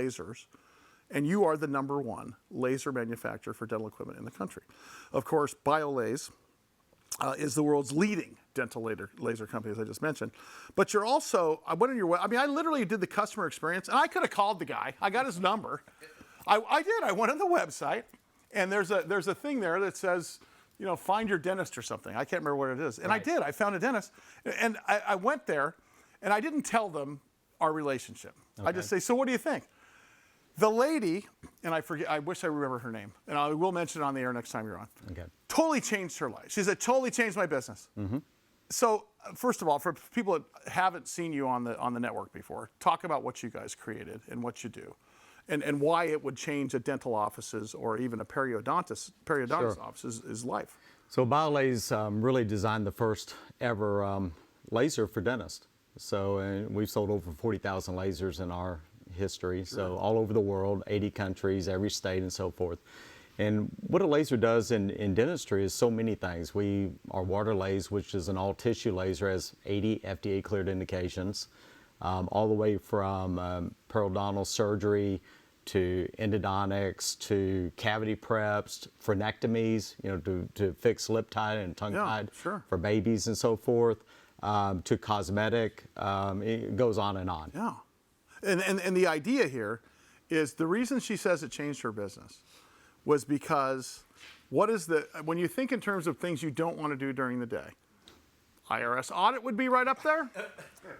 lasers, and you are the #1 laser manufacturer for dental equipment in the country. Of course, BIOLASE is the world's leading dental laser company, as I just mentioned. But you're also, I went on your, I mean, I literally did the customer experience, and I could have called the guy. I got his number. I did. I went on the website, and there's a thing there that says, you know, find your dentist or something. I can't remember what it is. And I did. I found a dentist, and I went there, and I didn't tell them our relationship. Okay. I just say, so what do you think? The lady, and I forget, I wish I remember her name, and I will mention it on the air next time you're on. Okay. Totally changed her life. She said, totally changed my business. Mm-hmm. So, first of all, for people that haven't seen you on the network before, talk about what you guys created and what you do, and why it would change a dental office's or even a periodontist office's life. So, BIOLASE really designed the first ever laser for dentists. So, we've sold over 40,000 lasers in our history, so all over the world, 80 countries, every state, and so forth. And what a laser does in dentistry is so many things. Our Waterlase, which is an all-tissue laser, has 80 FDA cleared indications, all the way from periodontal surgery to endodontics to cavity preps, frenectomies, you know, to fix lip tie and tongue tie for babies and so forth, to cosmetic. It goes on and on. Yeah. And the idea here is the reason she says it changed her business was because when you think in terms of things you don't want to do during the day, IRS audit would be right up there.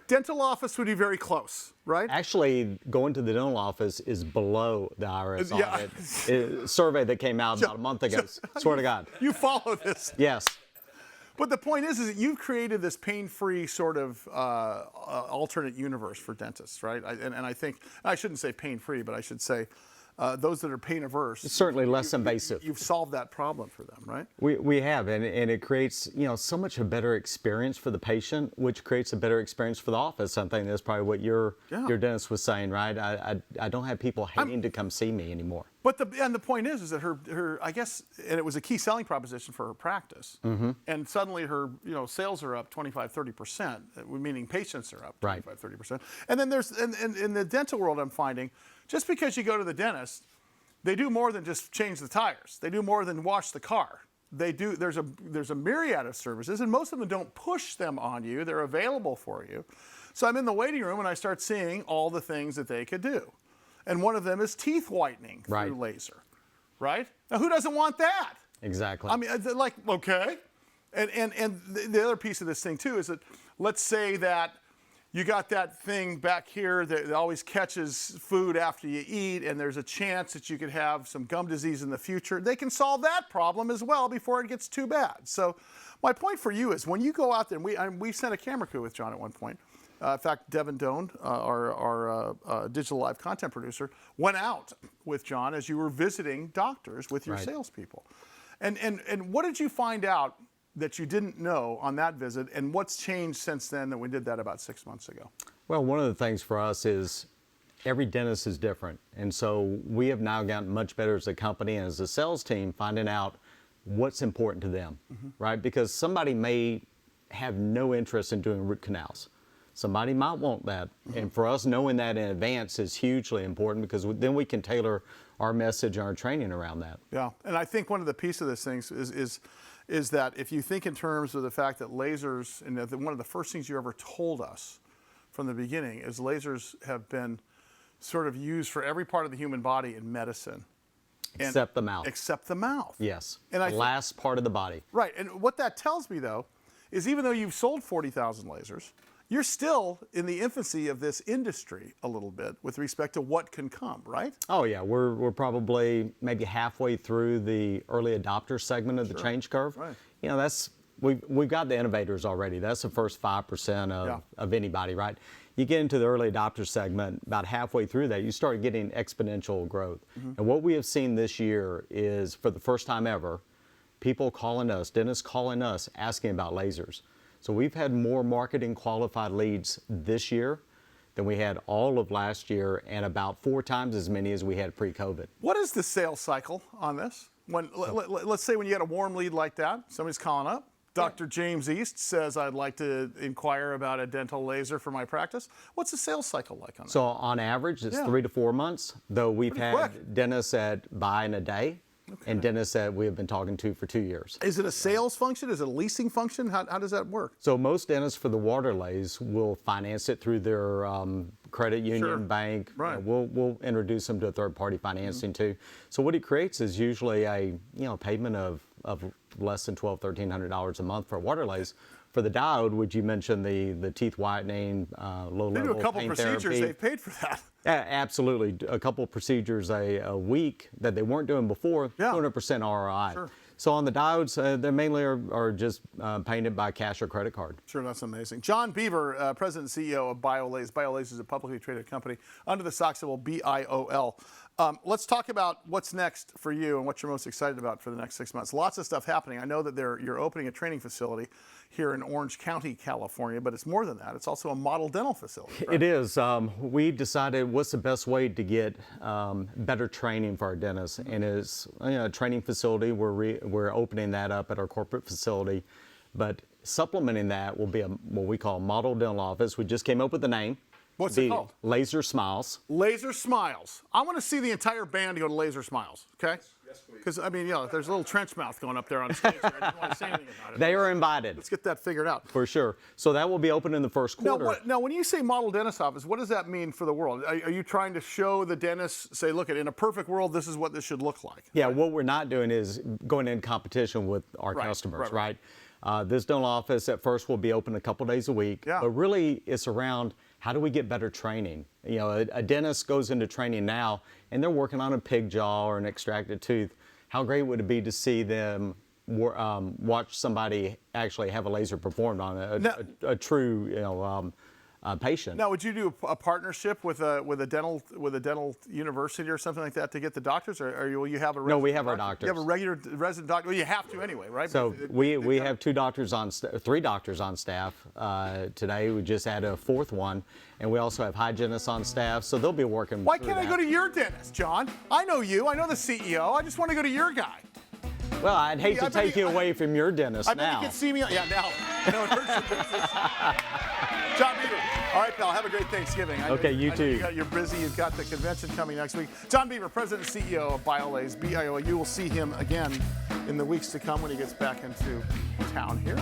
Dental office would be very close, right? Actually, going to the dental office is below the IRS audit. Survey that came out about a month ago, swear to God. You follow this. Yes. But the point is that you've created this pain-free sort of alternate universe for dentists, right? And I think, I shouldn't say pain-free, but I should say those that are pain-averse. It's certainly less invasive. You've solved that problem for them, right? We have, and it creates, you know, so much a better experience for the patient, which creates a better experience for the office. I think that's probably what your dentist was saying, right? I don't have people hating to come see me anymore. But the point is that her I guess, and it was a key selling proposition for her practice. Mm-hmm. And suddenly her sales are up 25-30%, meaning patients are up 25-30%. And then there's in the dental world, I'm finding, just because you go to the dentist, they do more than just change the tires. They do more than wash the car. There's a myriad of services, and most of them don't push them on you. They're available for you. So I'm in the waiting room and I start seeing all the things that they could do. And one of them is teeth whitening through laser, right? Now, who doesn't want that? Exactly. I mean, like, okay. And the other piece of this thing, too, is that let's say that you got that thing back here that always catches food after you eat, and there's a chance that you could have some gum disease in the future. They can solve that problem as well before it gets too bad. So my point for you is when you go out there, and we sent a camera crew with John at one point. In fact, Devin Doan, our digital live content producer, went out with John as you were visiting doctors with your salespeople. And what did you find out that you didn't know on that visit, and what's changed since then that we did that about 6 months ago? Well, one of the things for us is every dentist is different. And so we have now gotten much better as a company and as a sales team finding out what's important to them, right? Because somebody may have no interest in doing root canals. Somebody might want that. And for us, knowing that in advance is hugely important because then we can tailor our message and our training around that. Yeah, and I think one of the pieces of this thing is that if you think in terms of the fact that lasers, and one of the first things you ever told us from the beginning is lasers have been sort of used for every part of the human body in medicine. Except the mouth. Except the mouth. Yes, and the last part of the body. Right, and what that tells me though, is even though you've sold 40,000 lasers, you're still in the infancy of this industry a little bit with respect to what can come, right? Oh yeah, we're probably maybe halfway through the early adopter segment of the change curve. Right. You know, we've got the innovators already. That's the first 5% of anybody, right? You get into the early adopter segment, about halfway through that, you start getting exponential growth. And what we have seen this year is, for the first time ever, people calling us, dentists calling us, asking about lasers. So we've had more marketing qualified leads this year than we had all of last year, and about 4 times as many as we had pre-COVID. What is the sales cycle on this? Let's say when you get a warm lead like that, somebody's calling up, Dr. James East says, I'd like to inquire about a dental laser for my practice. What's the sales cycle like on that? So on average, it's 3 to 4 months, though we've Pretty had quick. dentists that buy in a day and dentists that we have been talking to for 2 years. Is it a sales function? Is it a leasing function? How does that work? So most dentists for the Waterlase will finance it through their credit union, Sure. bank. Right. We'll introduce them to a third-party financing too. So what it creates is usually a payment of less than $1,200–1,300 a month for a Waterlase. For the diode, which you mentioned, the teeth whitening, low-level They do a couple pain procedures, therapy. they've paid for that. Absolutely, a couple procedures a week that they weren't doing before, Yeah. 200% ROI. Sure. So on the diodes, they mainly are just painted by cash or credit card. Sure, that's amazing. John Beaver, President and CEO of BIOLASE. BIOLASE is a publicly traded company under the stock symbol BIOL. Let's talk about what's next for you and what you're most excited about for the next 6 months. Lots of stuff happening. I know that you're opening a training facility here in Orange County, California, but it's more than that. It's also a model dental facility. Right? It is. We decided what's the best way to get better training for our dentists, and it's a training facility. We're opening that up at our corporate facility, but supplementing that will be what we call a model dental office. We just came up with the name. What's it Be called? Laser Smiles. Laser Smiles. I want to see the entire band go to Laser Smiles, okay? Yes, please. Because, I mean, there's a little trench mouth going up there on stage. Right? I didn't want to say anything about it. They are invited. Let's get that figured out. For sure. So that will be open in the first quarter. Now, when you say model dentist office, what does that mean for the world? Are you trying to show the dentists, say, look, in a perfect world, this is what this should look like? Yeah, what we're not doing is going in competition with our Right, customers, right. This dental office at first will be open a couple days a week, Yeah. but really it's around how do we get better training? A dentist goes into training now and they're working on a pig jaw or an extracted tooth. How great would it be to see them watch somebody actually have a laser performed on a true patient? Now, would you do a partnership with a dental university or something like that to get the doctors, or will you have a No, we resident have our doctor? doctors. You have a regular resident doctor. Well, you have to anyway, right? So But we have 2 doctors on 3 doctors on staff today. We just added a 4th one, and we also have hygienists on staff. So they'll be working. Why through can't I that. go to your dentist, John? I know you. I know the CEO. I just want to go to your guy. Well, I'd hate I to bet take you away from your dentist I bet now. you can see me. Yeah, now. No, it hurts your business. John Beaver. All right, pal. Have a great Thanksgiving. Okay, you too. You're busy. You've got the convention coming next week. John Beaver, President and CEO of BIOLASE, BIOL. You will see him again in the weeks to come when he gets back into town here.